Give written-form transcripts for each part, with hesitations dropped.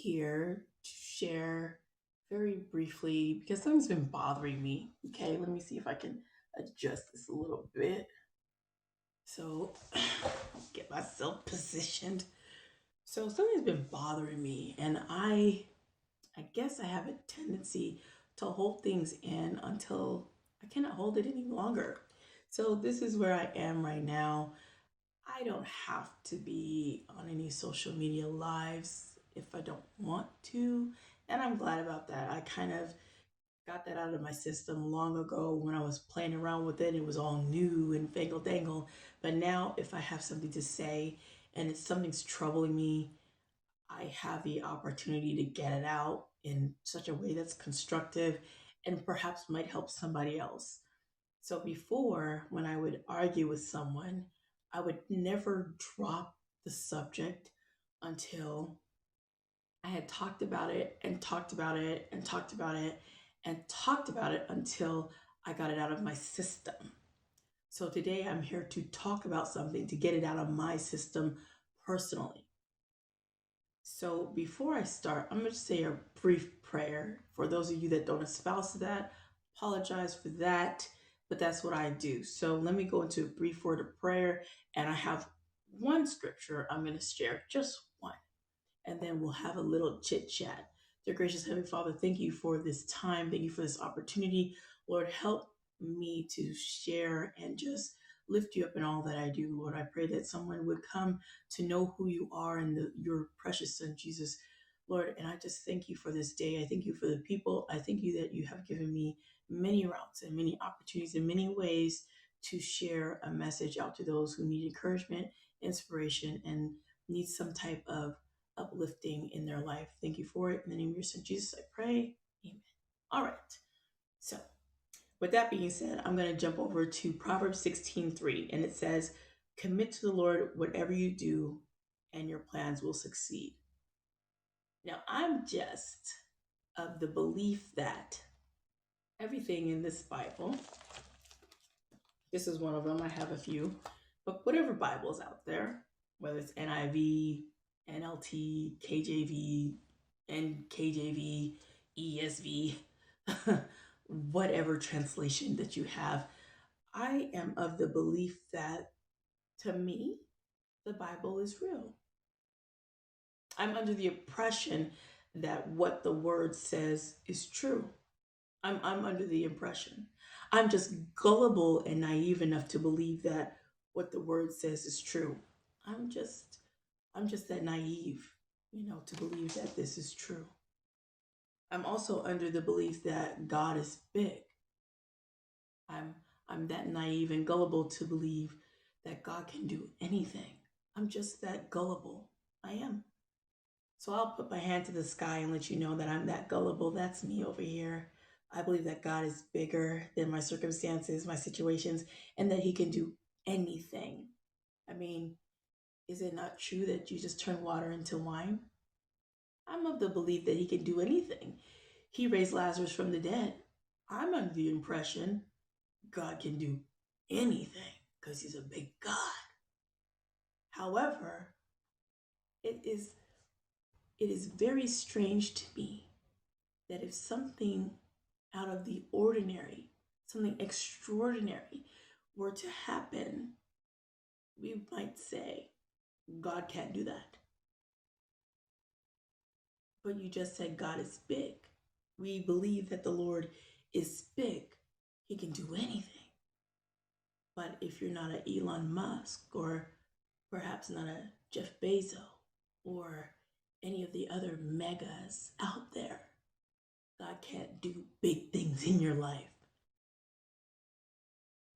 here to share very briefly because something's been bothering me. Okay, let me see if I can adjust this a little bit. So, get myself positioned. So, something's been bothering me, and I guess I have a tendency to hold things in until I cannot hold it any longer. So, this is where I am right now. I don't have to be on any social media lives if I don't want to. And I'm glad about that. I kind of got that out of my system long ago when I was playing around with it. It was all new and fangle dangle. But now, if I have something to say and it's something's troubling me, I have the opportunity to get it out in such a way that's constructive and perhaps might help somebody else. So before, when I would argue with someone, I would never drop the subject until I had talked about it and talked about it and talked about it and talked about it until I got it out of my system. So today I'm here to talk about something to get it out of my system personally. So before I start, I'm going to say a brief prayer. For those of you that don't espouse that, apologize for that, but that's what I do. So let me go into a brief word of prayer, and I have one scripture I'm going to share, just one, and then we'll have a little chit chat. Dear gracious Heavenly Father, thank you for this time. Thank you for this opportunity. Lord, help me to share and just lift you up in all that I do. Lord, I pray that someone would come to know who you are and your precious Son, Jesus. Lord, and I just thank you for this day. I thank you for the people. I thank you that you have given me many routes and many opportunities in many ways to share a message out to those who need encouragement, inspiration, and need some type of uplifting in their life. Thank you for it. In the name of your Son, Jesus, I pray. Amen. All right. So, with that being said, I'm going to jump over to Proverbs 16:3, and it says, "Commit to the Lord whatever you do, and your plans will succeed." Now, I'm just of the belief that everything in this Bible, this is one of them, I have a few, but whatever Bible's out there, whether it's NIV, NLT, KJV, NKJV, ESV, whatever translation that you have, I am of the belief that to me, the Bible is real. I'm under the impression that what the word says is true. I'm under the impression. I'm just gullible and naive enough to believe that what the word says is true. I'm just I'm just that naive, to believe that this is true. I'm also under the belief that God is big. I'm I'm that naive and gullible to believe that God can do anything. I'm just that gullible. I am. So I'll put my hand to the sky and let you know that I'm that gullible. That's me over here. I believe that God is bigger than my circumstances, my situations, and that He can do anything. I mean, is it not true that Jesus turned water into wine? I'm of the belief that He can do anything. He raised Lazarus from the dead. I'm under the impression God can do anything because He's a big God. However, it is it is very strange to me that if something out of the ordinary, something extraordinary were to happen, we might say, God can't do that. But you just said God is big. We believe that the Lord is big. He can do anything. But if you're not an Elon Musk or perhaps not a Jeff Bezos or any of the other megas out there, God can't do big things in your life.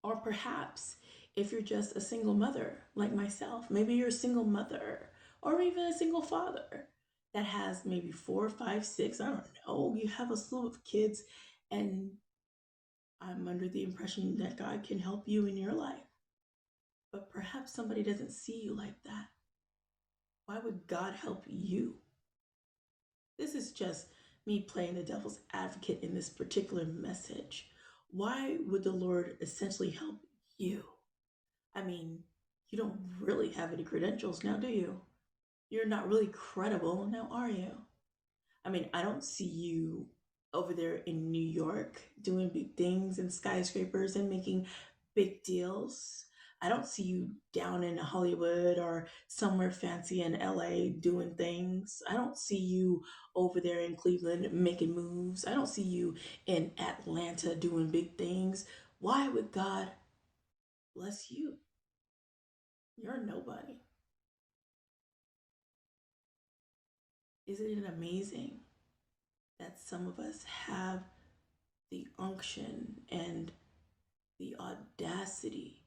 Or perhaps if you're just a single mother like myself, maybe you're a single mother or even a single father that has maybe four, five, six, I don't know, you have a slew of kids, and I'm under the impression that God can help you in your life. But perhaps somebody doesn't see you like that. Why would God help you? This is just me playing the devil's advocate in this particular message. Why would the Lord essentially help you? I mean, you don't really have any credentials now, do you? You're not really credible now, are you? I mean, I don't see you over there in New York doing big things and skyscrapers and making big deals. I don't see you down in Hollywood or somewhere fancy in LA doing things. I don't see you over there in Cleveland making moves. I don't see you in Atlanta doing big things. Why would God bless you? You're a nobody. Isn't it amazing that some of us have the unction and the audacity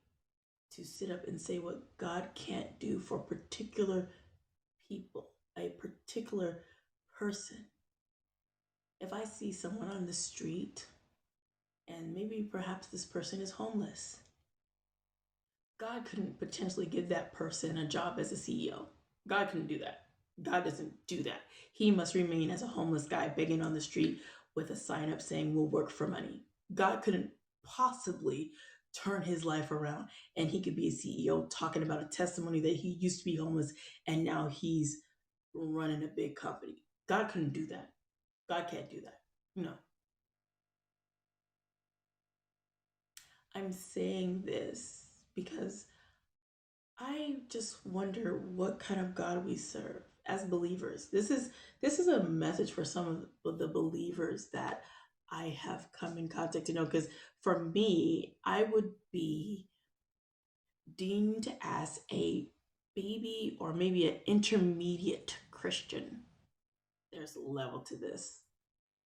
to sit up and say what God can't do for particular people, a particular person? If I see someone on the street and maybe perhaps this person is homeless, God couldn't potentially give that person a job as a CEO. God couldn't do that. God doesn't do that. He must remain as a homeless guy begging on the street with a sign up saying, "We'll work for money." God couldn't possibly turn his life around and he could be a CEO talking about a testimony that he used to be homeless and now he's running a big company. God couldn't do that. God can't do that. No. I'm saying this because I just wonder what kind of God we serve as believers. This is a message for some of the believers that I have come in contact to know, because for me, I would be deemed as a baby or maybe an intermediate Christian. There's a level to this.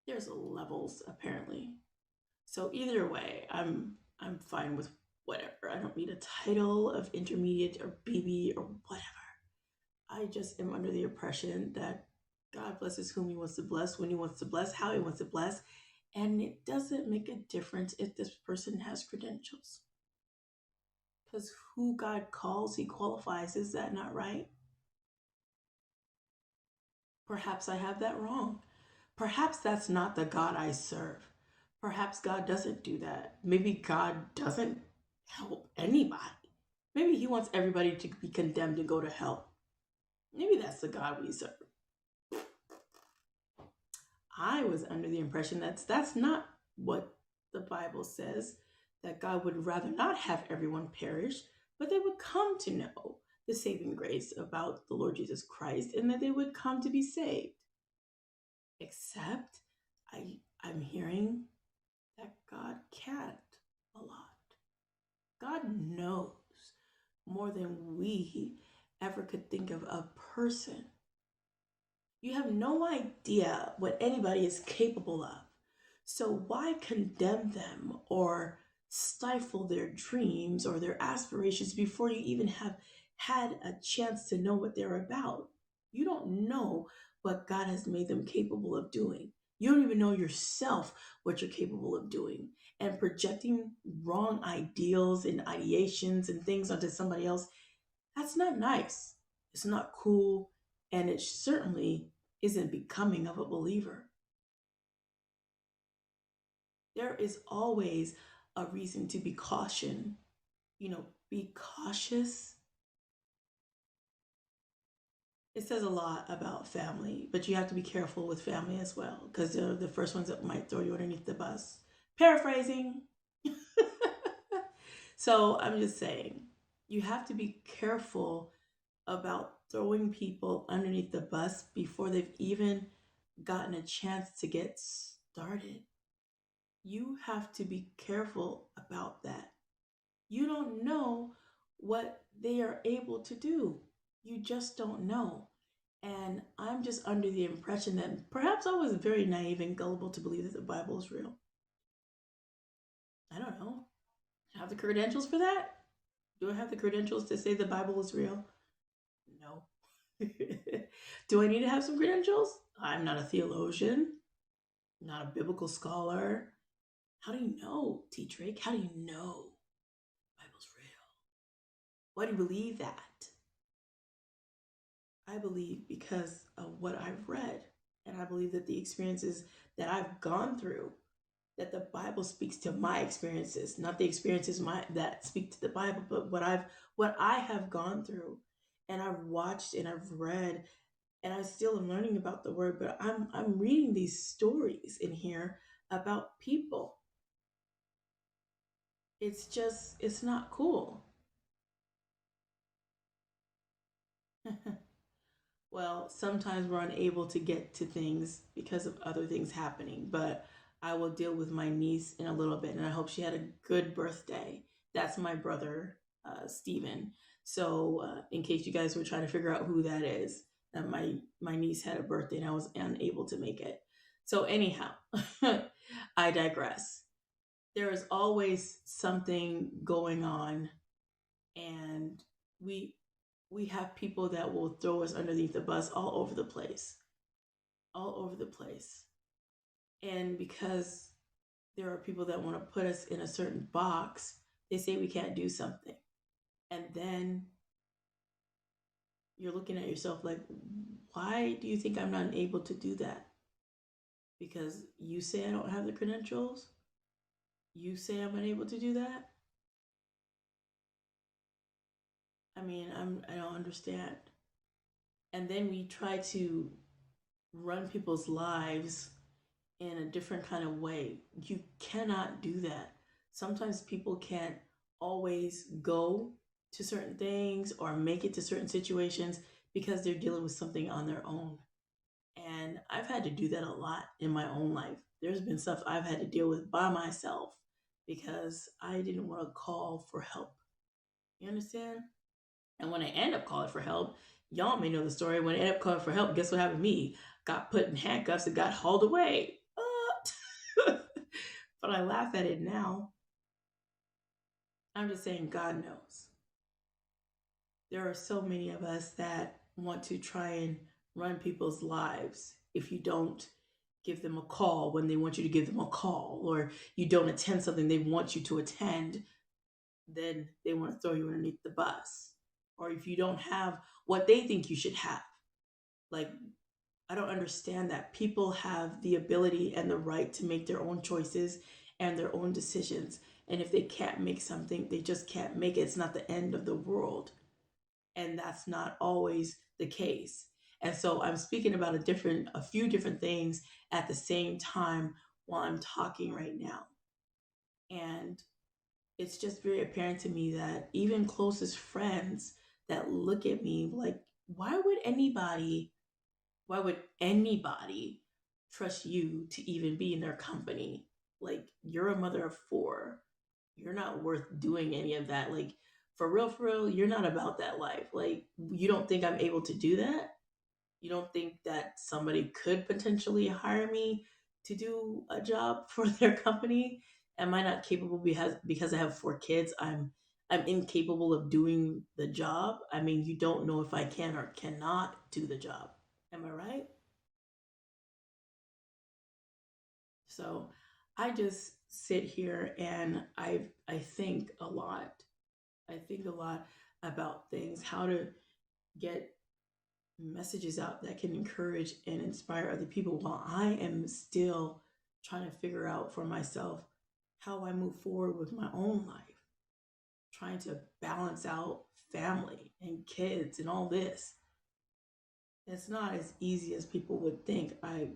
There's levels apparently. So either way, I'm fine with whatever. I don't need a title of intermediate or baby or whatever. I just am under the impression that God blesses whom He wants to bless, when He wants to bless, how He wants to bless. And it doesn't make a difference if this person has credentials. Because who God calls, He qualifies. Is that not right? Perhaps I have that wrong. Perhaps that's not the God I serve. Perhaps God doesn't do that. Maybe God doesn't help anybody. Maybe He wants everybody to be condemned and go to hell. Maybe that's the God we serve. I was under the impression that's not what the Bible says, that God would rather not have everyone perish, but they would come to know the saving grace about the Lord Jesus Christ and that they would come to be saved. Except I'm hearing that God can't a lot. God knows more than we ever could think of a person. You have no idea what anybody is capable of. So why condemn them or stifle their dreams or their aspirations before you even have had a chance to know what they're about? You don't know what God has made them capable of doing. You don't even know yourself what you're capable of doing. And projecting wrong ideals and ideations and things onto somebody else, that's not nice. It's not cool. And it certainly isn't becoming of a believer. There is always a reason to be caution. Be cautious. It says a lot about family, but you have to be careful with family as well, because they're the first ones that might throw you underneath the bus. Paraphrasing. So I'm just saying, you have to be careful about throwing people underneath the bus before they've even gotten a chance to get started. You have to be careful about that. You don't know what they are able to do. You just don't know. And I'm just under the impression that perhaps I was very naive and gullible to believe that the Bible is real. I don't know. Have the credentials for that? Do I have the credentials to say the Bible is real? No. Do I need to have some credentials? I'm not a theologian, not a biblical scholar. How do you know, T. Drake? How do you know the Bible's real? Why do you believe that? I believe because of what I've read. And I believe that the experiences that I've gone through, that the Bible speaks to my experiences, not the experiences that speak to the Bible, but what I have gone through. And I've watched and I've read and I still am learning about the word, but I'm reading these stories in here about people. It's just it's not cool. Well, sometimes we're unable to get to things because of other things happening, but I will deal with my niece in a little bit, and I hope she had a good birthday. That's my brother, Steven. So, in case you guys were trying to figure out who that is, my niece had a birthday and I was unable to make it. So, anyhow, I digress. There is always something going on, and we we have people that will throw us underneath the bus all over the place, all over the place. And because there are people that want to put us in a certain box, they say we can't do something. And then you're looking at yourself like, why do you think I'm not able to do that? Because you say I don't have the credentials? You say I'm unable to do that? I mean, I don't understand. And then we try to run people's lives in a different kind of way. You cannot do that. Sometimes people can't always go to certain things or make it to certain situations because they're dealing with something on their own. And I've had to do that a lot in my own life. There's been stuff I've had to deal with by myself because I didn't want to call for help. You understand? And when I end up calling for help, y'all may know the story. When I end up calling for help, guess what happened to me? Got put in handcuffs and got hauled away. But I laugh at it now. I'm just saying, God knows. There are so many of us that want to try and run people's lives if you don't give them a call when they want you to give them a call, or you don't attend something they want you to attend, then they want to throw you underneath the bus. Or if you don't have what they think you should have, like, I don't understand that. People have the ability and the right to make their own choices and their own decisions. And if they can't make something, they just can't make it. It's not the end of the world. And that's not always the case. And so I'm speaking about a few different things at the same time while I'm talking right now. And it's just very apparent to me that even closest friends that look at me like, why would anybody why would anybody trust you to even be in their company? Like, you're a mother of four. You're not worth doing any of that. Like, for real, you're not about that life. Like, you don't think I'm able to do that? You don't think that somebody could potentially hire me to do a job for their company? Am I not capable because I have four kids? I'm incapable of doing the job. I mean, you don't know if I can or cannot do the job. Am I right? So I just sit here and I think a lot. I think a lot about things, how to get messages out that can encourage and inspire other people while I am still trying to figure out for myself how I move forward with my own life, trying to balance out family and kids and all this. It's not as easy as people would think. I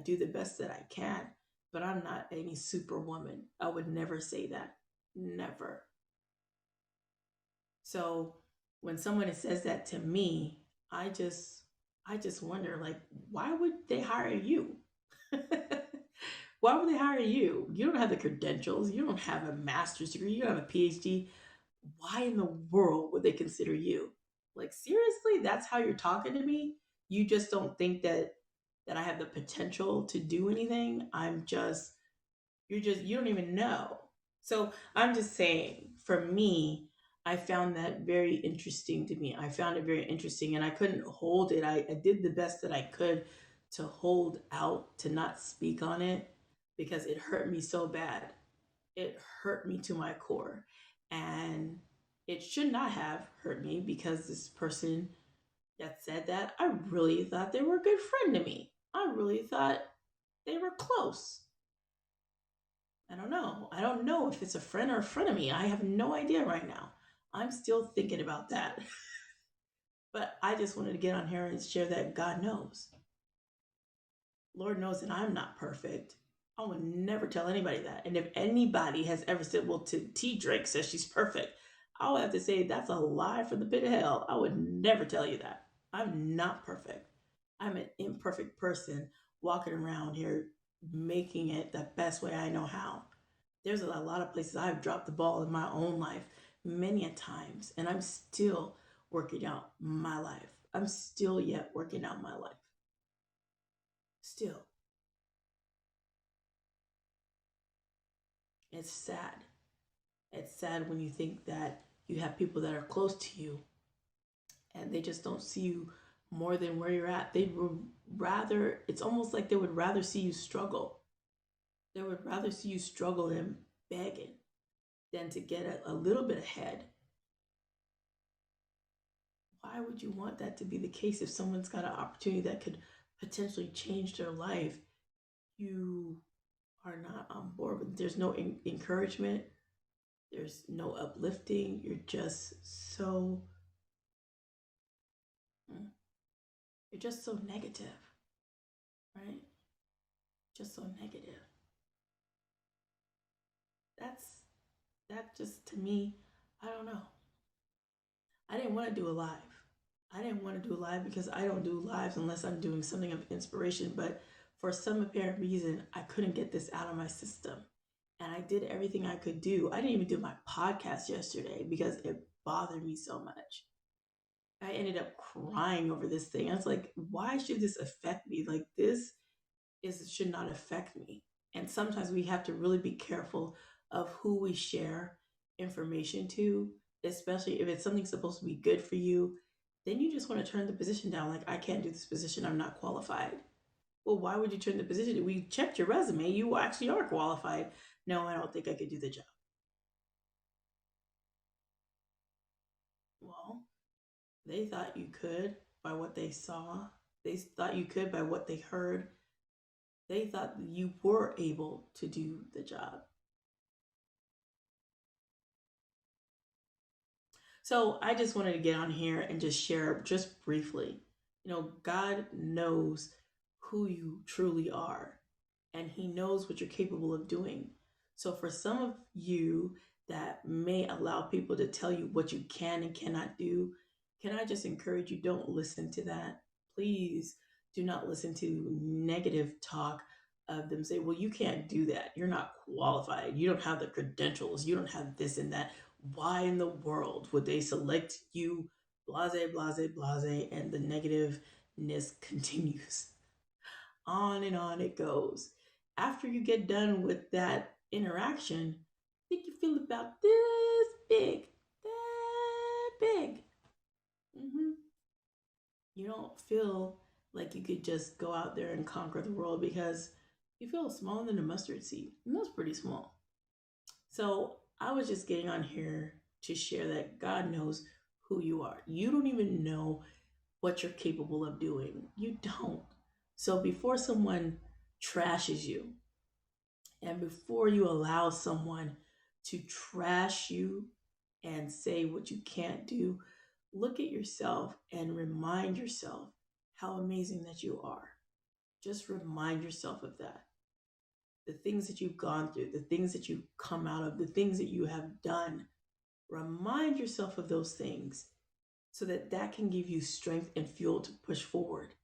do the best that I can, but I'm not any superwoman. I would never say that. Never. So when someone says that to me, I just I just wonder, like, why would they hire you? Why would they hire you? You don't have the credentials. You don't have a master's degree. You don't have a PhD. Why in the world would they consider you? Like, seriously, that's how you're talking to me? You just don't think that I have the potential to do anything? You don't even know. So I'm just saying, for me, I found that very interesting to me. I found it very interesting and I couldn't hold it. I did the best that I could to hold out, to not speak on it because it hurt me so bad. It hurt me to my core. And it should not have hurt me because this person that said that, I really thought they were a good friend to me. I really thought they were close. I don't know. I don't know if it's a friend or a friend of me. I have no idea right now. I'm still thinking about that. But I just wanted to get on here and share that God knows. Lord knows that I'm not perfect. I would never tell anybody that. And if anybody has ever said, well, T Drake says she's perfect, I would have to say that's a lie from the pit of hell. I would never tell you that. I'm not perfect. I'm an imperfect person walking around here making it the best way I know how. There's a lot of places I've dropped the ball in my own life many a times, and I'm still working out my life. I'm still yet working out my life. Still. It's sad. It's sad when you think that you have people that are close to you and they just don't see you more than where you're at. They would rather, it's almost like they would rather see you struggle. They would rather see you struggle and begging than to get a little bit ahead. Why would you want that to be the case if someone's got an opportunity that could potentially change their life? You are not on board with. There's no encouragement. There's no uplifting. You're just so you're just so negative, right? Just so negative. That's that just to me, I don't know. I didn't want to do a live. I didn't want to do a live because I don't do lives unless I'm doing something of inspiration. But for some apparent reason, I couldn't get this out of my system. And I did everything I could do. I didn't even do my podcast yesterday because it bothered me so much. I ended up crying over this thing. I was like, why should this affect me? Like this is should not affect me. And sometimes we have to really be careful of who we share information to, especially if it's something supposed to be good for you. Then you just want to turn the position down. Like, I can't do this position. I'm not qualified. Well, why would you turn the position? We checked your resume. You actually are qualified. No, I don't think I could do the job. Well, they thought you could by what they saw. They thought you could by what they heard. They thought you were able to do the job. So I just wanted to get on here and just share just briefly. God knows who you truly are, and He knows what you're capable of doing. So for some of you that may allow people to tell you what you can and cannot do, can I just encourage you, don't listen to that. Please do not listen to negative talk of them say, well, you can't do that. You're not qualified. You don't have the credentials. You don't have this and that. Why in the world would they select you? Blase, blase, blase, and the negativeness continues. On and on it goes. After you get done with that interaction, I think you feel about this big, that big. hmm You don't feel like you could just go out there and conquer the world because you feel smaller than a mustard seed. And that's pretty small. So I was just getting on here to share that God knows who you are. You don't even know what you're capable of doing. You don't. So before someone trashes you and before you allow someone to trash you and say what you can't do, look at yourself and remind yourself how amazing that you are. Just remind yourself of that. The things that you've gone through, the things that you've come out of, the things that you have done. Remind yourself of those things so that that can give you strength and fuel to push forward,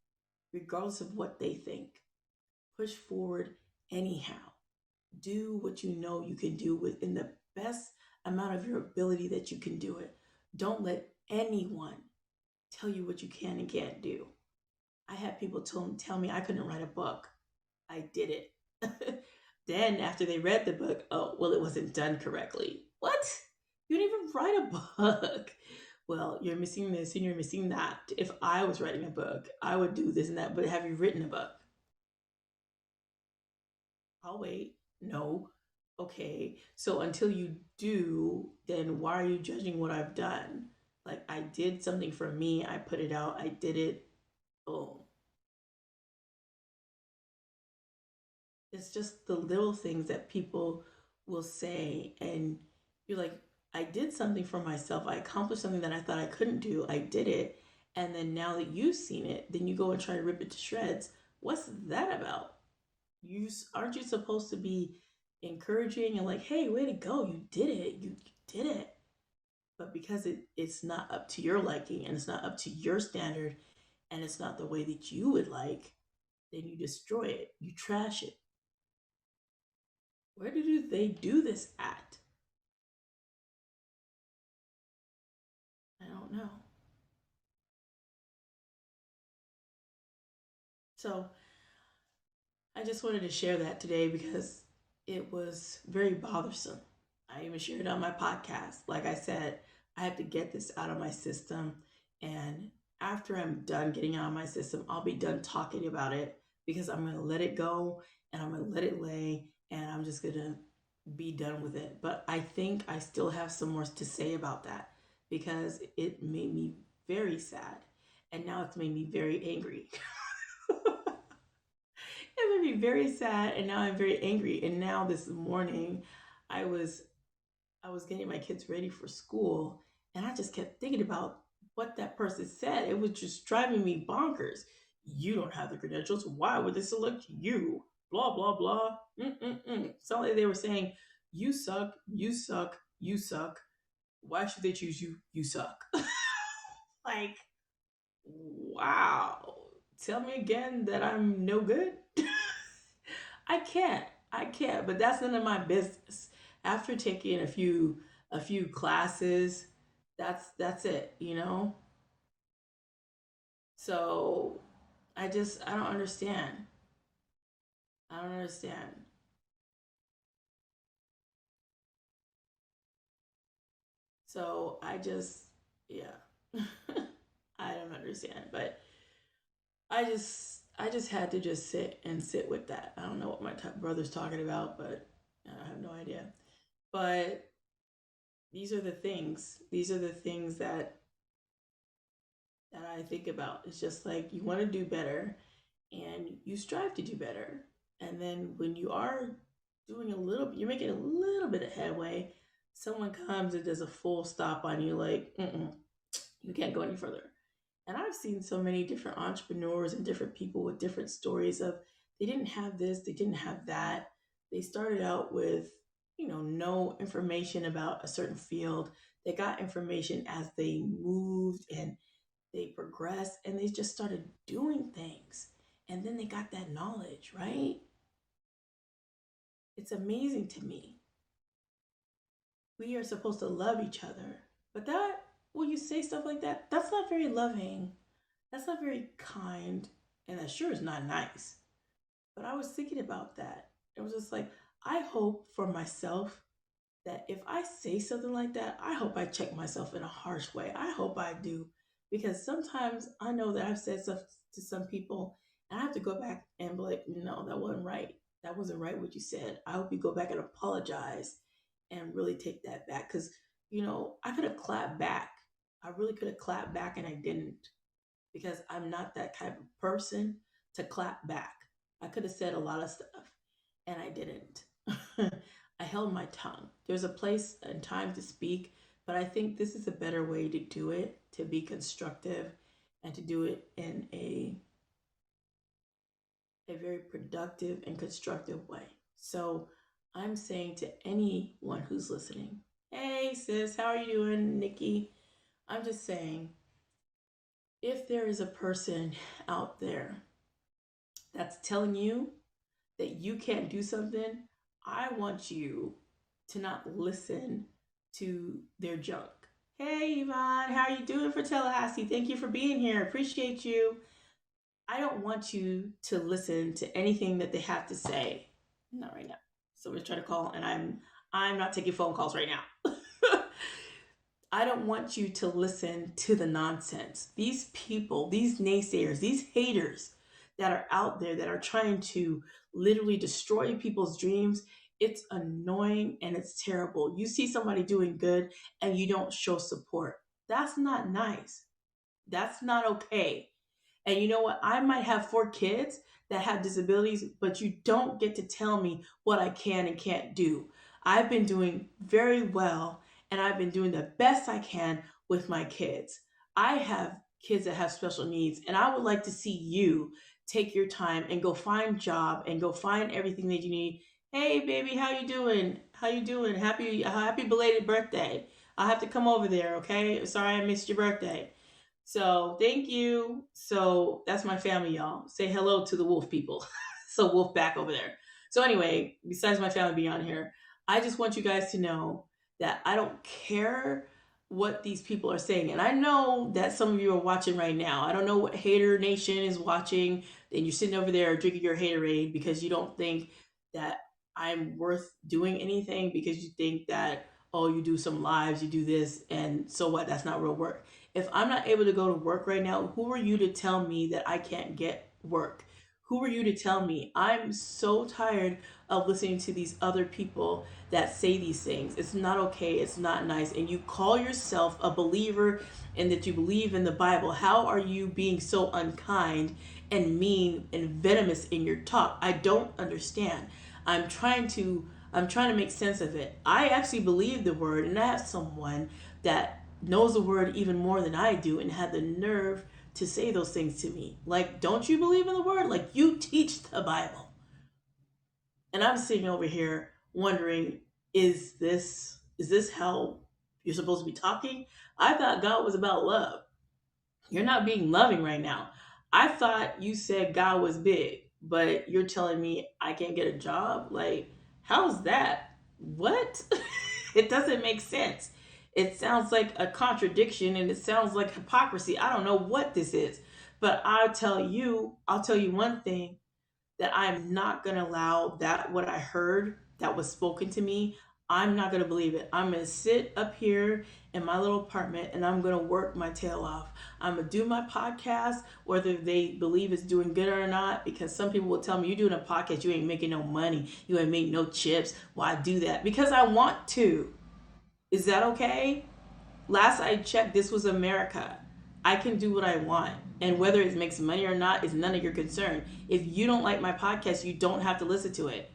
regardless of what they think. Push forward anyhow. Do what you know you can do within the best amount of your ability that you can do it. Don't let anyone tell you what you can and can't do. I had people tell me I couldn't write a book. I did it. Then after they read the book, oh, well, it wasn't done correctly. What? You didn't even write a book. Well, you're missing this and you're missing that. If I was writing a book, I would do this and that, but have you written a book? I'll wait. No. Okay. So until you do, then why are you judging what I've done? Like I did something for me, I put it out, I did it. Boom. It's just the little things that people will say, and you're like, I did something for myself. I accomplished something that I thought I couldn't do. I did it. And then now that you've seen it, then you go and try to rip it to shreds. What's that about? Aren't you supposed to be encouraging and like, hey, way to go, you did it, you did it. But because it's not up to your liking and it's not up to your standard and it's not the way that you would like, then you destroy it, you trash it. Where do they do this at? I don't know. So I just wanted to share that today because it was very bothersome. I even shared it on my podcast. Like I said, I have to get this out of my system. And after I'm done getting out of my system, I'll be done talking about it because I'm going to let it go and I'm going to let it lay and I'm just going to be done with it. But I think I still have some more to say about that because it made me very sad. And now it's made me very angry. It made me very sad and now I'm very angry. And now this morning I was I was getting my kids ready for school and I just kept thinking about what that person said. It was just driving me bonkers. You don't have the credentials. Why would they select you? Blah blah blah. Mm-mm-mm. So like they were saying, you suck, you suck, you suck. Why should they choose you? You suck. Like, wow. Tell me again that I'm no good. I can't. I can't. But that's none of my business. After taking a few classes, that's it, you know? So I don't understand. I don't understand. So yeah. I don't understand. But I just had to just sit with that. I don't know what my brother's talking about, but I have no idea. But these are the things. These are the things that I think about. It's just like you want to do better and you strive to do better. And then when you are doing a little, you're making a little bit of headway, someone comes and does a full stop on you, like, mm-mm, you can't go any further. And I've seen so many different entrepreneurs and different people with different stories of they didn't have this, they didn't have that. They started out with, no information about a certain field. They got information as they moved and they progressed and they just started doing things. And then they got that knowledge, right? It's amazing to me. We are supposed to love each other. But when you say stuff like that, that's not very loving. That's not very kind. And that sure is not nice. But I was thinking about that. It was just like, I hope for myself that if I say something like that, I hope I check myself in a harsh way. I hope I do. Because sometimes I know that I've said stuff to some people and I have to go back and be like, no, that wasn't right. That wasn't right what you said. I hope you go back and apologize and really take that back. Because, I could have clapped back. I really could have clapped back and I didn't because I'm not that type of person to clap back. I could have said a lot of stuff and I didn't. I held my tongue. There's a place and time to speak, but I think this is a better way to do it, to be constructive and to do it in a very productive and constructive way. So I'm saying to anyone who's listening, hey sis, how are you doing, Nikki? I'm just saying, if there is a person out there that's telling you that you can't do something, I want you to not listen to their junk. Hey Yvonne, how are you doing for Tallahassee? Thank you for being here. Appreciate you. I don't want you to listen to anything that they have to say. Not right now. Someone's trying to call and I'm not taking phone calls right now. I don't want you to listen to the nonsense. These people, these naysayers, these haters that are out there that are trying to literally destroy people's dreams, it's annoying and it's terrible. You see somebody doing good and you don't show support. That's not nice. That's not okay. And you know what? I might have 4 kids that have disabilities, but you don't get to tell me what I can and can't do. I've been doing very well and I've been doing the best I can with my kids. I have kids that have special needs. And I would like to see you take your time and go find job and go find everything that you need. Hey baby, how you doing? How you doing? Happy belated birthday. I'll have to come over there, okay? Sorry I missed your birthday. So thank you. So that's my family, y'all. Say hello to the wolf people. So wolf back over there. So anyway, besides my family being on here, I just want you guys to know that I don't care what these people are saying. And I know that some of you are watching right now. I don't know what Hater Nation is watching. And you're sitting over there drinking your haterade because you don't think that I'm worth doing anything, because you think that, oh, you do some lives, you do this, and so what? That's not real work. If I'm not able to go to work right now, who are you to tell me that I can't get work? Who are you to tell me? I'm so tired of listening to these other people that say these things. It's not okay. It's not nice. And you call yourself a believer and that you believe in the Bible. How are you being so unkind and mean and venomous in your talk? I don't understand. I'm trying to make sense of it. I actually believe the word, and I have someone that knows the word even more than I do and had the nerve to say those things to me. Like, don't you believe in the word? Like, you teach the Bible. And I'm sitting over here wondering, is this how you're supposed to be talking? I thought God was about love. You're not being loving right now. I thought you said God was big, but you're telling me I can't get a job? Like, how's that? What? It doesn't make sense. It sounds like a contradiction and it sounds like hypocrisy. I don't know what this is. But I'll tell you one thing, that I'm not going to allow that what I heard that was spoken to me. I'm not going to believe it. I'm going to sit up here in my little apartment and I'm going to work my tail off. I'm going to do my podcast, whether they believe it's doing good or not, because some people will tell me, you're doing a podcast, you ain't making no money, you ain't making no chips. Why do that? Because I want to. Is that okay? Last I checked, this was America. I can do what I want. And whether it makes money or not is none of your concern. If you don't like my podcast, you don't have to listen to it.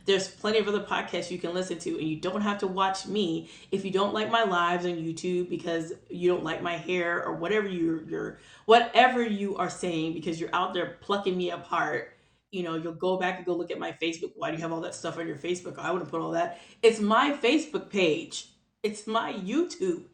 There's plenty of other podcasts you can listen to, and you don't have to watch me if you don't like my lives on YouTube because you don't like my hair or whatever whatever you are saying, because you're out there plucking me apart. You'll go back and go look at my Facebook. Why do you have all that stuff on your Facebook? I wouldn't put all that. It's my Facebook page. It's my YouTube.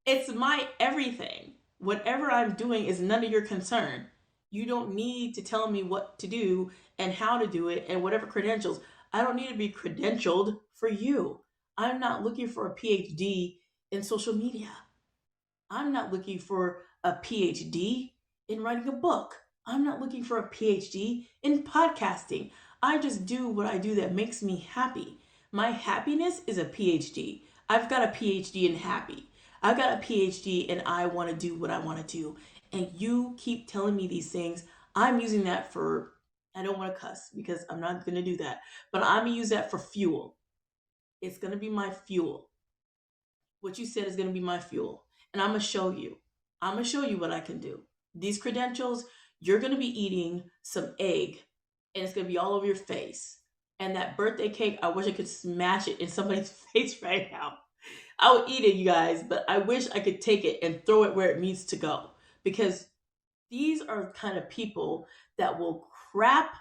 It's my everything. Whatever I'm doing is none of your concern. You don't need to tell me what to do and how to do it and whatever credentials. I don't need to be credentialed for you. I'm not looking for a PhD in social media. I'm not looking for a PhD in writing a book. I'm not looking for a PhD in podcasting. I just do what I do that makes me happy. My happiness is a PhD. I've got a PhD in happy. I've got a PhD and I want to do what I want to do. And you keep telling me these things. I'm using that for, I don't want to cuss because I'm not going to do that, but I'm going to use that for fuel. It's going to be my fuel. What you said is going to be my fuel. And I'm going to show you. I'm going to show you what I can do. These credentials, you're going to be eating some egg and it's going to be all over your face. And that birthday cake, I wish I could smash it in somebody's face right now. I would eat it, you guys, but I wish I could take it and throw it where it needs to go. Because these are the kind of people that will crap,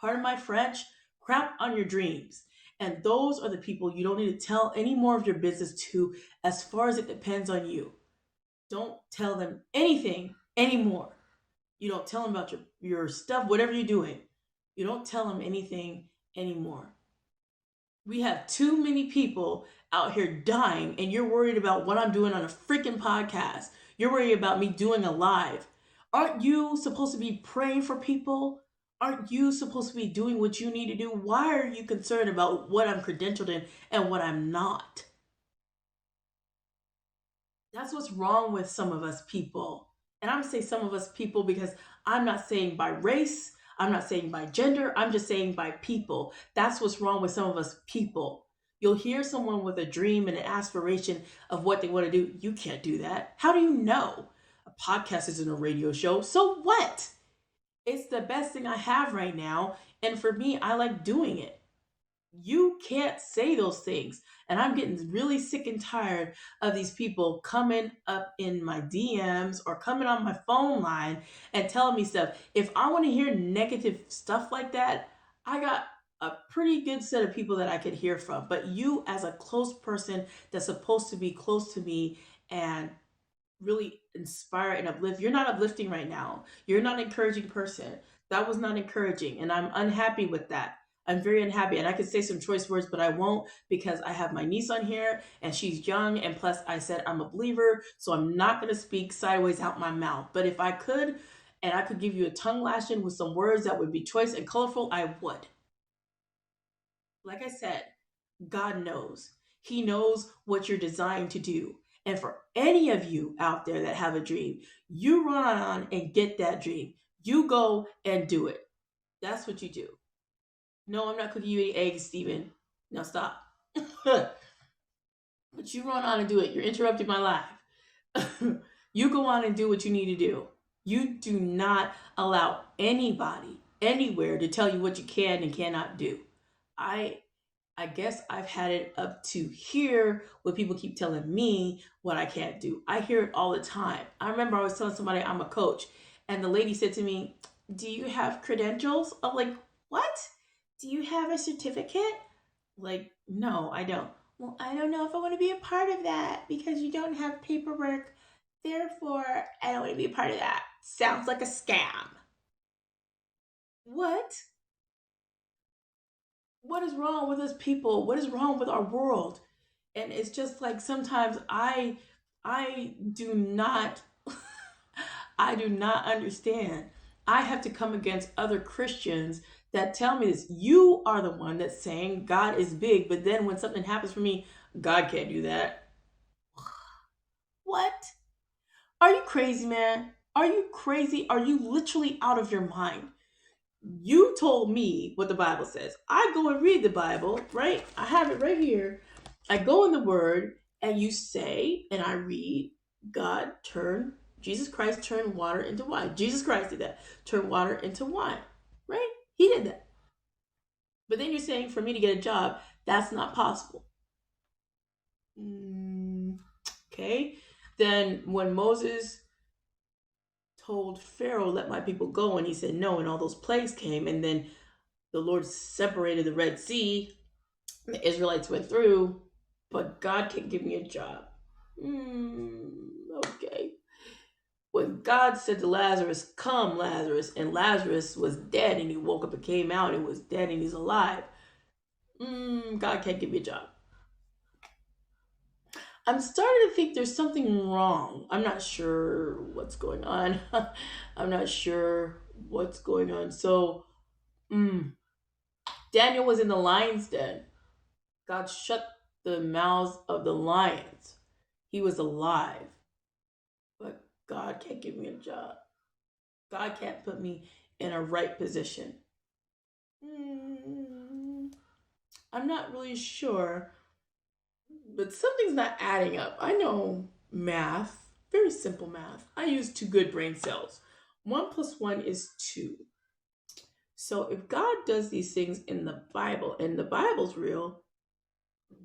pardon my French, crap on your dreams. And those are the people you don't need to tell any more of your business to, as far as it depends on you. Don't tell them anything anymore. You don't tell them about your stuff, whatever you're doing. You don't tell them anything anymore. We have too many people out here dying, and you're worried about what I'm doing on a freaking podcast. You're worried about me doing a live. Aren't you supposed to be praying for people? Aren't you supposed to be doing what you need to do? Why are you concerned about what I'm credentialed in and what I'm not? That's what's wrong with some of us people. And I'm saying some of us people because I'm not saying by race, I'm not saying by gender, I'm just saying by people. That's what's wrong with some of us people. You'll hear someone with a dream and an aspiration of what they want to do. You can't do that. How do you know? A podcast isn't a radio show. So what? It's the best thing I have right now. And for me, I like doing it. You can't say those things. And I'm getting really sick and tired of these people coming up in my DMs or coming on my phone line and telling me stuff. If I want to hear negative stuff like that, I got a pretty good set of people that I could hear from. But you, as a close person that's supposed to be close to me and really inspire and uplift, you're not uplifting right now. You're not an encouraging person. That was not encouraging. And I'm unhappy with that. I'm very unhappy. And I could say some choice words, but I won't because I have my niece on here and she's young. And plus, I said I'm a believer. So I'm not going to speak sideways out my mouth. But if I could, and I could give you a tongue lashing with some words that would be choice and colorful, I would. Like I said, God knows. He knows what you're designed to do. And for any of you out there that have a dream, you run on and get that dream. You go and do it. That's what you do. No, I'm not cooking you any eggs, Stephen. Now stop. But you run on and do it. You're interrupting my life. You go on and do what you need to do. You do not allow anybody anywhere to tell you what you can and cannot do. I I guess I've had it up to here where people keep telling me what I can't do. I hear it all the time. I remember I was telling somebody I'm a coach, and the lady said to me, "Do you have credentials?" I'm like, "What? Do you have a certificate?" Like, no, I don't. Well, I don't know if I want to be a part of that because you don't have paperwork. Therefore, I don't want to be a part of that. Sounds like a scam. What? What is wrong with us people? What is wrong with our world? And it's just like sometimes I do not I do not understand. I have to come against other Christians that tell me this. You are the one that's saying God is big, but then when something happens for me, God can't do that. What? Are you crazy, man? Are you crazy? Are you literally out of your mind? You told me what the Bible says. I go and read the Bible, right? I have it right here. I go in the Word, and you say, and I read, God turned, Jesus Christ turned water into wine. Jesus Christ did that. Turned water into wine, right? He did that. But then you're saying for me to get a job, that's not possible. Mm, okay. Then when Moses told Pharaoh, let my people go, and he said no, and all those plagues came, and then the Lord separated the Red Sea. The Israelites went through, but God can give me a job. Okay. When God said to Lazarus, "Come, Lazarus," and Lazarus was dead, and he woke up and came out and was dead and he's alive. God can't give me a job. I'm starting to think there's something wrong. I'm not sure what's going on. I'm not sure what's going on. So, Daniel was in the lion's den. God shut the mouths of the lions. He was alive. But God can't give me a job. God can't put me in a right position. Mm, I'm not really sure, but something's not adding up. I know math, very simple math. I use two good brain cells. One plus one is two. So if God does these things in the Bible and the Bible's real,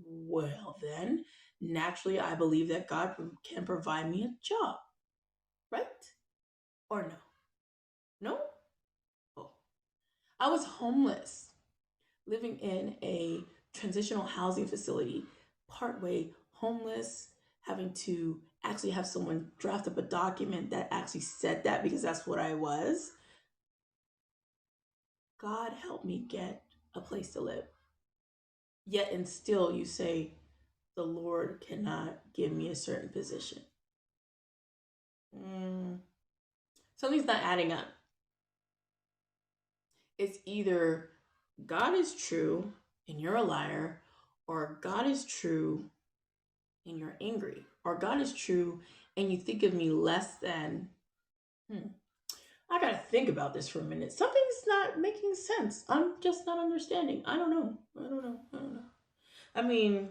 well, then naturally I believe that God can provide me a job, right? Or no? No? Oh. I was homeless, living in a transitional housing facility, partway homeless, having to actually have someone draft up a document that actually said that because that's what I was. God help me get a place to live. Yet and still you say the Lord cannot give me a certain position. Mm, Something's not adding up. It's either God is true and you're a liar, or God is true and you're angry, or God is true and you think of me less than. Hmm, I gotta think about this for a minute. Something's not making sense. I'm just not understanding. I don't know. I don't know. I don't know. I mean,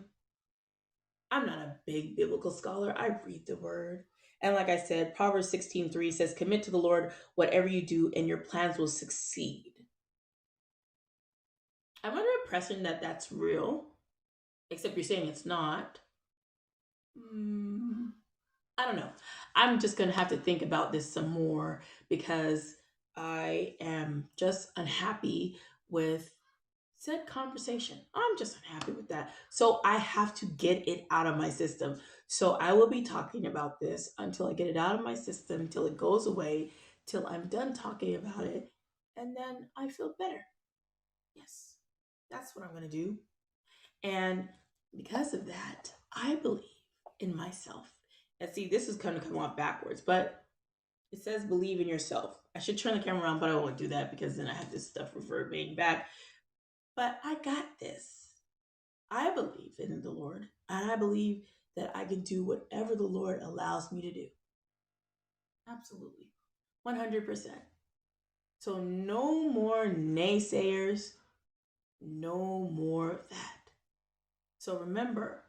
I'm not a big biblical scholar. I read the word. And like I said, Proverbs 16:3 says, "Commit to the Lord whatever you do, and your plans will succeed." I'm under the impression that that's real, except you're saying it's not. Mm, I don't know. I'm just going to have to think about this some more because I am just unhappy with said conversation. I'm just unhappy with that. So I have to get it out of my system. So I will be talking about this until I get it out of my system, until it goes away, till I'm done talking about it, and then I feel better. Yes, that's what I'm going to do. And because of that, I believe in myself. And see, this is kind of come on backwards, but it says believe in yourself. I should turn the camera around, but I won't do that because then I have this stuff reverberating back. But I got this. I believe in the Lord, and I believe that I can do whatever the Lord allows me to do. Absolutely. 100%. So no more naysayers, no more of that. So remember,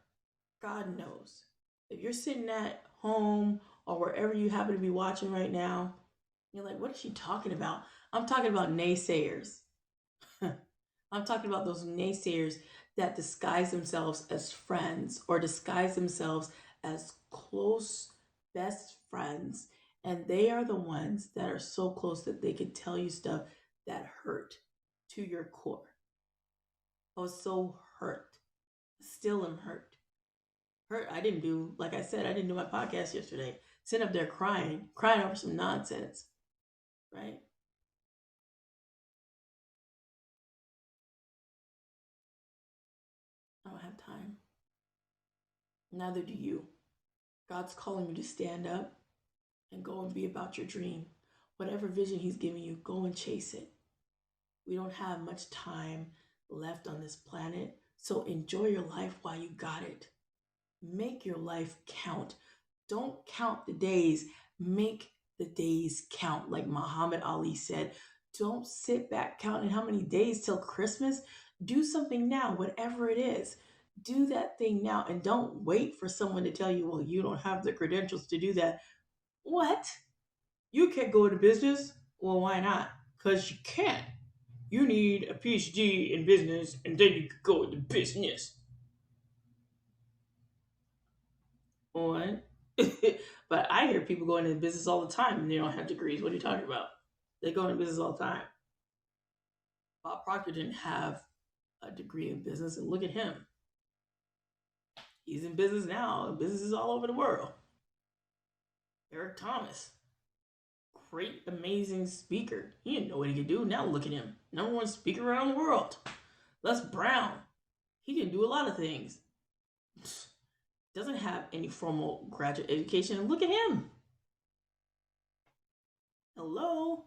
God knows. If you're sitting at home or wherever you happen to be watching right now, you're like, what is she talking about? I'm talking about naysayers. I'm talking about those naysayers that disguise themselves as friends or disguise themselves as close best friends. And they are the ones that are so close that they can tell you stuff that hurt to your core. I was so hurt. Still am hurt. Hurt. I didn't do, like I said, I didn't do my podcast yesterday. Sitting up there crying, crying over some nonsense, right? I don't have time. Neither do you. God's calling you to stand up and go and be about your dream. Whatever vision He's giving you, go and chase it. We don't have much time left on this planet, so enjoy your life while you got it. Make your life count. Don't count the days, make the days count. Like Muhammad Ali said, don't sit back counting how many days till Christmas. Do something now, whatever it is. Do that thing now and don't wait for someone to tell you, well, you don't have the credentials to do that. What? You can't go into business? Well, why not? Because you can't. You need a PhD in business and then you could go into business. What? But I hear people going into business all the time and they don't have degrees. What are you talking about? They go into business all the time. Bob Proctor didn't have a degree in business, and look at him. He's in business now. Businesses all over the world. Eric Thomas, great, amazing speaker. He didn't know what he could do. Now look at him. Number one speaker around the world. Les Brown. He can do a lot of things. Doesn't have any formal graduate education. And look at him. Hello.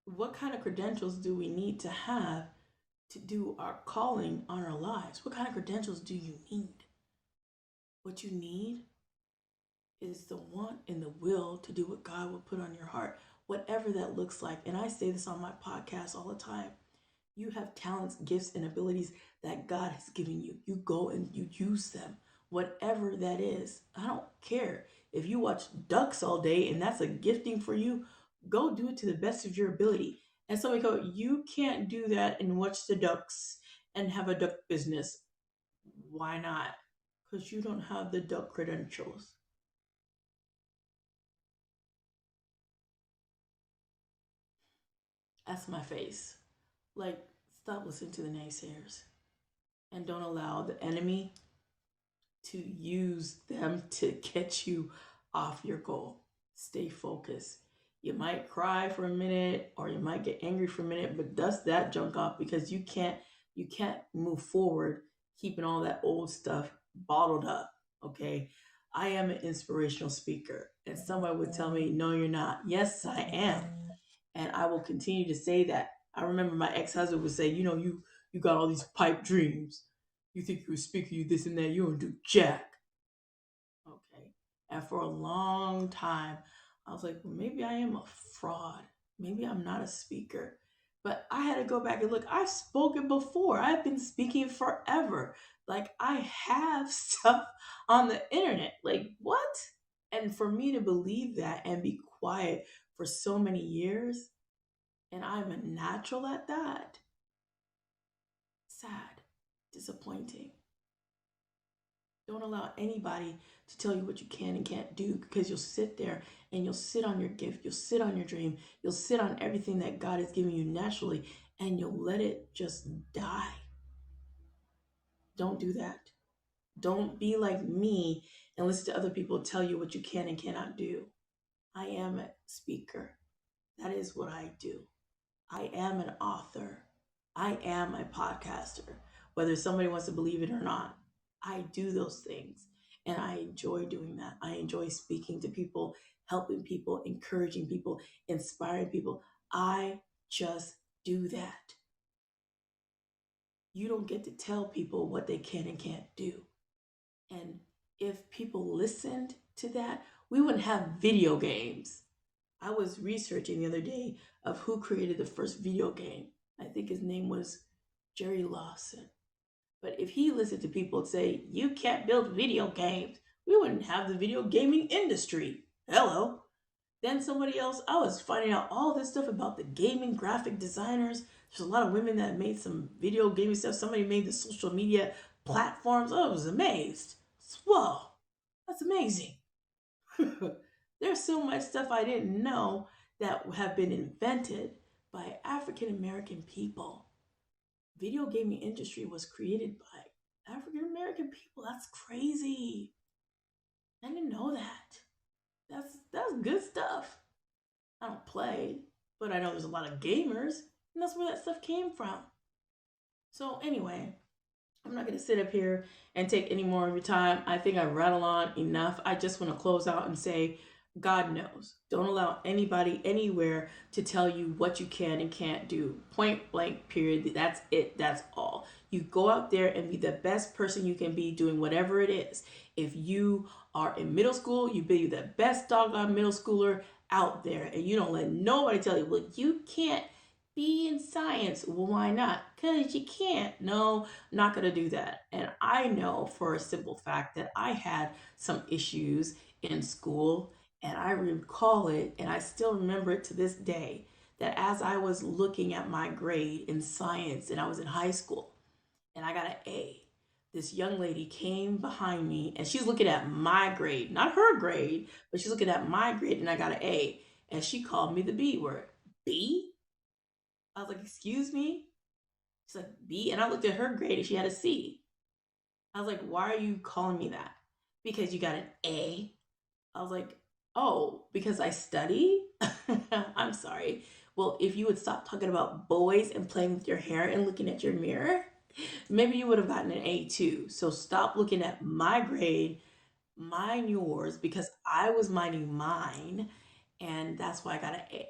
What kind of credentials do we need to have to do our calling on our lives? What kind of credentials do you need? What you need is the want and the will to do what God will put on your heart, whatever that looks like. And I say this on my podcast all the time. You have talents, gifts, and abilities that God has given you. You go and you use them, whatever that is. I don't care. If you watch ducks all day and that's a gifting for you, go do it to the best of your ability. And somebody go, you can't do that and watch the ducks and have a duck business. Why not? Because you don't have the duck credentials. That's my face. Like, stop listening to the naysayers and don't allow the enemy to use them to get you off your goal. Stay focused. You might cry for a minute or you might get angry for a minute, but dust that junk off because you can't move forward keeping all that old stuff bottled up. Okay. I am an inspirational speaker. And somebody would tell me, no, you're not. Yes, I am. And I will continue to say that. I remember my ex-husband would say, you got all these pipe dreams. You think you a speaker, you this and that, you don't do jack. Okay. And for a long time, I was like, well, maybe I am a fraud. Maybe I'm not a speaker. But I had to go back and look. I've spoken before. I've been speaking forever. Like I have stuff on the internet. Like what? And for me to believe that and be quiet for so many years, And I'm a natural at that. Sad, disappointing. Don't allow anybody to tell you what you can and can't do, because you'll sit there and you'll sit on your gift, you'll sit on your dream, you'll sit on everything that God has given you naturally, and you'll let it just die. Don't do that. Don't be like me and listen to other people tell you what you can and cannot do. I am a speaker. That is what I do. I am an author. I am a podcaster, whether somebody wants to believe it or not. I do those things and I enjoy doing that. I enjoy speaking to people, helping people, encouraging people, inspiring people. I just do that. You don't get to tell people what they can and can't do. And if people listened to that, we wouldn't have video games. I was researching the other day of who created the first video game. I think his name was Jerry Lawson. But if he listened to people say, you can't build video games, we wouldn't have the video gaming industry. Hello. Then somebody else, I was finding out all this stuff about the gaming graphic designers. There's a lot of women that made some video gaming stuff. Somebody made the social media platforms. Oh, I was amazed. Whoa, that's amazing. There's so much stuff I didn't know that have been invented by African American people. Video gaming industry was created by African American people. That's crazy. I didn't know that. That's good stuff. I don't play, but I know there's a lot of gamers, and that's where that stuff came from. So anyway, I'm not going to sit up here and take any more of your time. I think I rattled on enough. I just want to close out and say, God knows. Don't allow anybody anywhere to tell you what you can and can't do. Point blank, period. That's it. That's all. You go out there and be the best person you can be doing whatever it is. If you are in middle school, you be the best doggone middle schooler out there. And you don't let nobody tell you, well, you can't be in science. Well, why not? Because you can't. No, not going to do that. And I know for a simple fact that I had some issues in school, and I recall it, and I still remember it to this day, that as I was looking at my grade in science, and I was in high school, and I got an A, this young lady came behind me, and she's looking at my grade, not her grade, but she's looking at my grade, and I got an A, and she called me the B word. B? I was like, excuse me? She's like, B? And I looked at her grade, and she had a C. I was like, why are you calling me that? Because you got an A? I was like, oh, because I study? I'm sorry. Well, if you would stop talking about boys and playing with your hair and looking at your mirror, maybe you would have gotten an A too. So stop looking at my grade, mine yours, because I was minding mine, and that's why I got an A.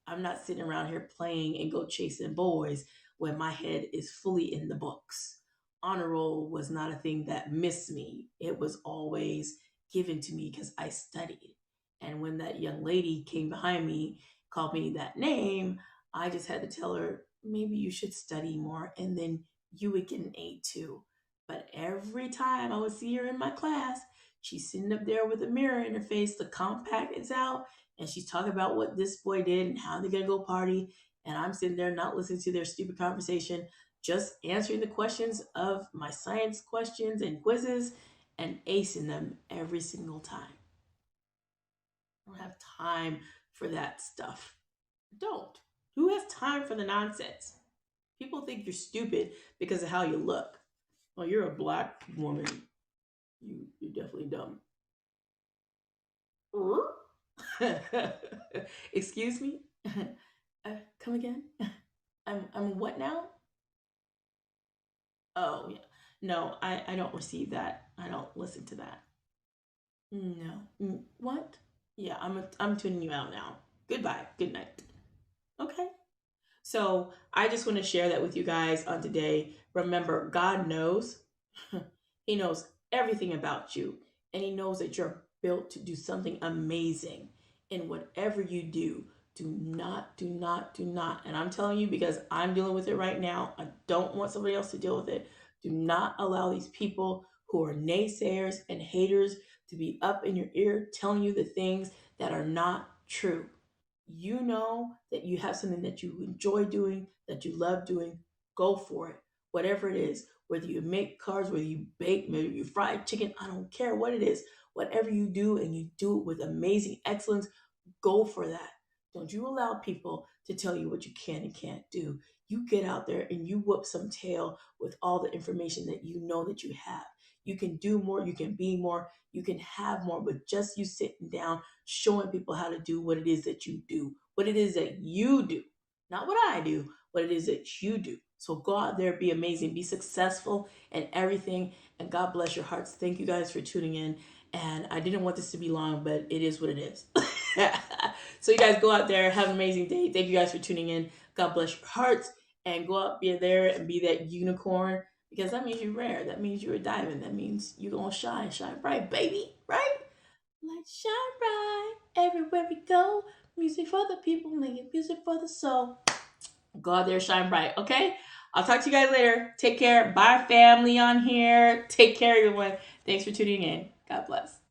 I'm not sitting around here playing and go chasing boys when my head is fully in the books. Honor roll was not a thing that missed me. It was always given to me because I studied. And when that young lady came behind me, called me that name, I just had to tell her, maybe you should study more, and then you would get an A too. But every time I would see her in my class, she's sitting up there with a mirror in her face, the compact is out, and she's talking about what this boy did and how they're gonna go party. And I'm sitting there not listening to their stupid conversation, just answering the questions of my science questions and quizzes and acing them every single time. I don't have time for that stuff. Don't. Who has time for the nonsense? People think you're stupid because of how you look. Well, you're a black woman. You're definitely dumb. Excuse me? Come again? I'm what now? Oh, yeah. No, I don't receive that. I don't listen to that. No. What? Yeah, I'm tuning you out now. Goodbye. Good night. Okay. So I just want to share that with you guys on today. Remember, God knows. He knows everything about you, and He knows that you're built to do something amazing in whatever you do. Do not, do not, do not. And I'm telling you because I'm dealing with it right now. I don't want somebody else to deal with it. Do not allow these people who are naysayers and haters to be up in your ear telling you the things that are not true. you know that you have something that you enjoy doing, that you love doing, go for it. Whatever it is, whether you make cars, whether you bake, maybe you fry chicken, I don't care what it is. Whatever you do and you do it with amazing excellence, go for that. Don't you allow people to tell you what you can and can't do. You get out there and you whoop some tail with all the information that you know that you have. You can do more, you can be more, you can have more, but just you sitting down, showing people how to do what it is that you do, what it is that you do, not what I do, what it is that you do. So go out there, be amazing, be successful in everything, and God bless your hearts. Thank you guys for tuning in. And I didn't want this to be long, but it is what it is. So you guys go out there, have an amazing day. Thank you guys for tuning in. God bless your hearts, and go out, be there, and be that unicorn, because that means you're rare. That means you're a diamond. That means you're gonna shine bright, baby, right? Let's shine bright everywhere we go. Music for the people, making music for the soul. Go out there, shine bright. Okay. I'll talk to you guys later. Take care. Bye, family on here. Take care, everyone. Thanks for tuning in. God bless.